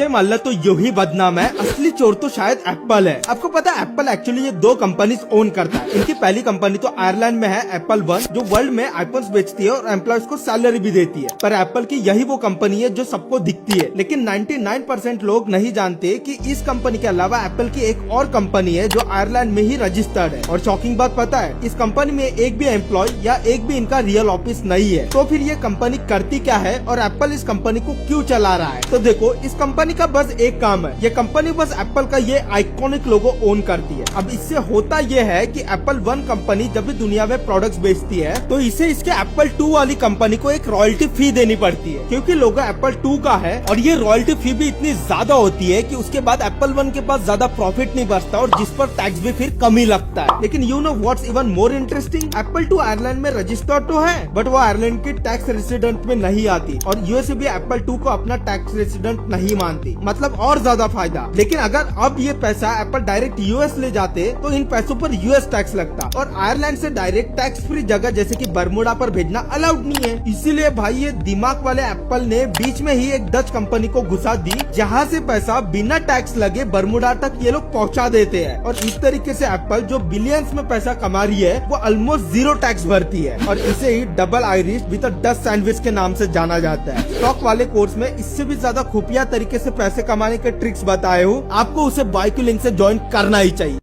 संजय माल्या तो यूं ही बदनाम है, असली चोर तो शायद एप्पल है। आपको पता है एप्पल एक्चुअली ये दो कंपनीज ओन करता है। इनकी पहली कंपनी तो आयरलैंड में है एप्पल वन, जो वर्ल्ड में आईफोन्स बेचती है और एम्प्लॉयज को सैलरी भी देती है। पर एप्पल की यही वो कंपनी है जो सबको दिखती है, लेकिन 99% लोग नहीं जानते कि इस कंपनी के अलावा एप्पल की एक और कंपनी है जो आयरलैंड में ही रजिस्टर्ड है। और शॉकिंग बात पता है, इस कंपनी में एक भी एम्प्लॉय या एक भी इनका रियल ऑफिस नहीं है। तो फिर ये कंपनी करती क्या है और एप्पल इस कंपनी को क्यों चला रहा है? तो देखो, इस कंपनी का बस एक काम है, ये कंपनी बस एप्पल का ये आइकॉनिक लोगो ओन करती है। अब इससे होता ये है कि एप्पल वन कंपनी जब भी दुनिया में प्रोडक्ट्स बेचती है तो इसे इसके एप्पल टू वाली कंपनी को एक रॉयल्टी फी देनी पड़ती है, क्योंकि लोगो एप्पल टू का है। और ये रॉयल्टी फी भी इतनी ज्यादा होती है कि उसके बाद एप्पल वन के पास ज्यादा प्रॉफिट नहीं बचता और जिस पर टैक्स भी फिर कम ही लगता है। लेकिन you know what's even more interesting, Apple to Ireland में रजिस्टर्ड तो है, बट वो आयरलैंड की टैक्स रेसिडेंट में नहीं आती और यूएसए भी एप्पल टू को अपना टैक्स रेसिडेंट नहीं मानती। मतलब और ज्यादा फायदा। लेकिन अगर अब ये पैसा एप्पल डायरेक्ट यूएस ले जाते तो इन पैसों पर यूएस टैक्स लगता और आयरलैंड से डायरेक्ट टैक्स फ्री जगह जैसे कि बरमुडा पर भेजना अलाउड नहीं है। इसीलिए भाई ये दिमाग वाले एप्पल ने बीच में ही एक डच कंपनी को घुसा दी, जहाँ से पैसा बिना टैक्स लगे बरमुडा तक ये लोग पहुँचा देते हैं। और इस तरीके से एप्पल जो बिलियंस में पैसा कमा रही है वो ऑलमोस्ट जीरो टैक्स भरती है। और इसे ही double Irish with Dutch sandwich के नाम से जाना जाता है। स्टॉक वाले कोर्स में इससे भी ज्यादा खुफिया तरीके से पैसे कमाने के ट्रिक्स बताए हूँ, आपको उसे बाय की लिंक से ज्वाइन करना ही चाहिए।